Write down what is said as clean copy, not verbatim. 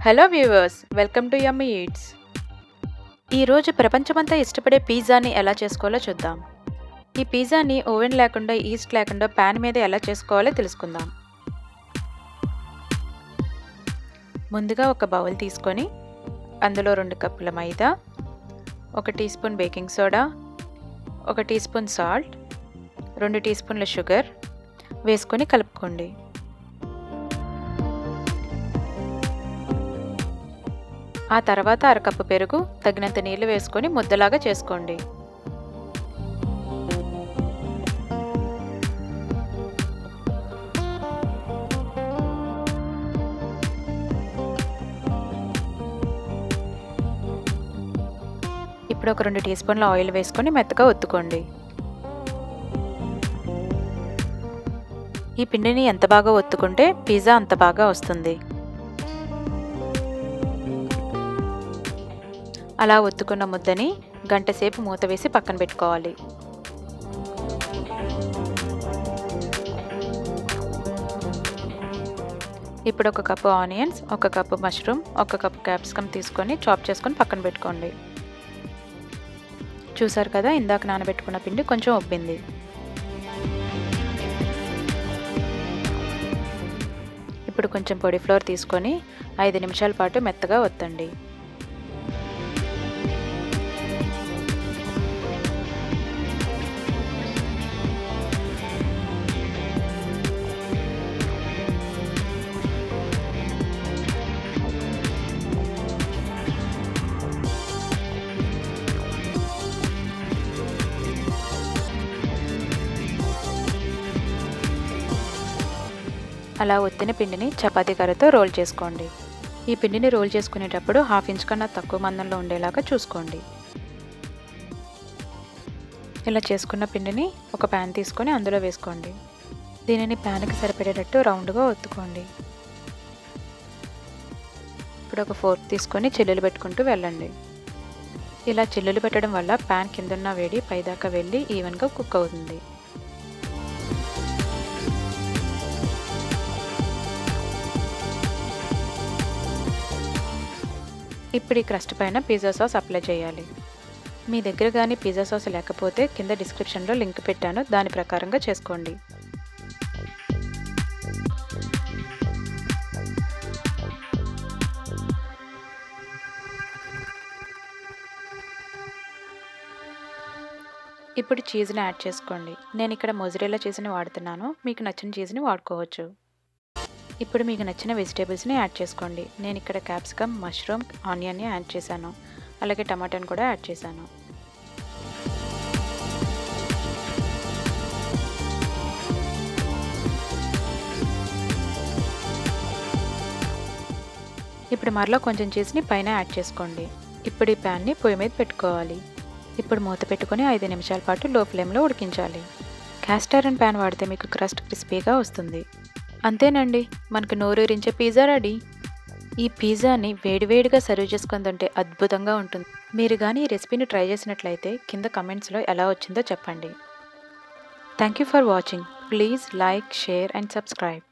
Hello viewers, welcome to yummy eats. ఈరోజు ప్రపంచమంతా ఇష్టపడే పిజ్జాని ఎలా చేసుకోవాలో చూద్దాం. ఈ పిజ్జాని ఓవెన్ లేకుండా, ఈస్ట్ లేకుండా ప్యాన్ మీద ఎలా చేసుకోవాలో తెలుసుకుందాం. ముందుగా ఒక బౌల్ తీసుకొని అందులో 2 కప్పుల maida, 1 teaspoon baking soda, 1 teaspoon salt, 2 టీ స్పూన్ల షుగర్ వేసుకొని కలుపుకోండి. ఆ తర్వాత 1/2 కప్పు పెరుగు, తగినంత నీళ్లు వేసుకొని ముద్దలాగా చేసుకోండి. ఇప్పుడు ఒక 2 టీ స్పూన్ల ఆయిల్ వేసుకొని మెత్తగా ఒత్తుకోండి. ఈ పిండిని ఎంత బాగా ఒత్తుకుంటే పిజ్జా అంత బాగా వస్తుంది. అలా ఒత్తుకున్న ముద్దని గంట సేపు మూత వేసి పక్కన పెట్టుకోవాలి. ఇప్పుడు 1 cup onions, 1 cup mushroom, 1 cup capsicum తీసుకొని చాప్ చేసుకొని పక్కన పెట్టుకోండి. చూసారు కదా, ఇందాక నానబెట్టుకున్న పిండి కొంచెం ఉబ్బింది. ఇప్పుడు కొంచెం పొడి ఫ్లోర్ తీసుకొని 5 నిమిషాల పాటు మెత్తగా ఒత్తండి. అలా ఒత్తిన పిండిని చపాతీ కర్రతో రోల్ చేసుకోండి. ఈ పిండిని రోల్ చేసుకునేటప్పుడు 1/2 ఇంచ్ కన్నా తక్కువ మందంలో ఉండేలాగా చూసుకోండి. ఇలా చేసుకున్న పిండిని ఒక ప్యాన్ తీసుకొని అందులో వేసుకోండి. దీనిని ప్యాన్కి సరిపడేటట్టు రౌండ్గా ఒత్తుకోండి. ఇప్పుడు ఒక ఫోర్క్ తీసుకొని చిల్లులు పెట్టుకుంటూ వెళ్ళండి. ఇలా చిల్లులు పెట్టడం వల్ల ప్యాన్ కిందన్న వేడి పైదాకా వెళ్ళి ఈవెన్గా కుక్ అవుతుంది. ఇప్పుడు ఈ క్రస్ట్ పైన పిజ్జా సాస్ అప్లై చేయాలి. మీ దగ్గర కానీ పిజ్జా సాస్ లేకపోతే కింద డిస్క్రిప్షన్లో లింక్ పెట్టాను, దాని ప్రకారంగా చేసుకోండి. ఇప్పుడు చీజ్ని యాడ్ చేసుకోండి. నేను ఇక్కడ మొజరెల్లా చీజ్ని వాడుతున్నాను, మీకు నచ్చిన చీజ్ని వాడుకోవచ్చు. ఇప్పుడు మీకు నచ్చిన వెజిటేబుల్స్ని యాడ్ చేసుకోండి. నేను ఇక్కడ క్యాప్సికమ్, మష్రూమ్, ఆనియన్ని యాడ్ చేశాను. అలాగే టమాటాని కూడా యాడ్ చేశాను. ఇప్పుడు మరలా కొంచెం చీజ్ని పైన యాడ్ చేసుకోండి. ఇప్పుడు ఈ ప్యాన్ని పొయ్యి మీద పెట్టుకోవాలి. ఇప్పుడు మూత పెట్టుకొని 5 నిమిషాల పాటు లో ఫ్లేమ్లో ఉడికించాలి. క్యాస్ట్ ఐరన్ ప్యాన్ వాడితే మీకు క్రస్ట్ క్రిస్పీగా వస్తుంది. అంతేనండి, మనకు నోరూరించే పిజ్జా రెడీ. ఈ పిజ్జాని వేడివేడిగా సర్వ్ చేసుకొని తింటే అద్భుతంగా ఉంటుంది. మీరు కానీ ఈ రెసిపీని ట్రై చేసినట్లయితే కింద కమెంట్స్లో ఎలా వచ్చిందో చెప్పండి. Thank you for watching. Please like, share and subscribe.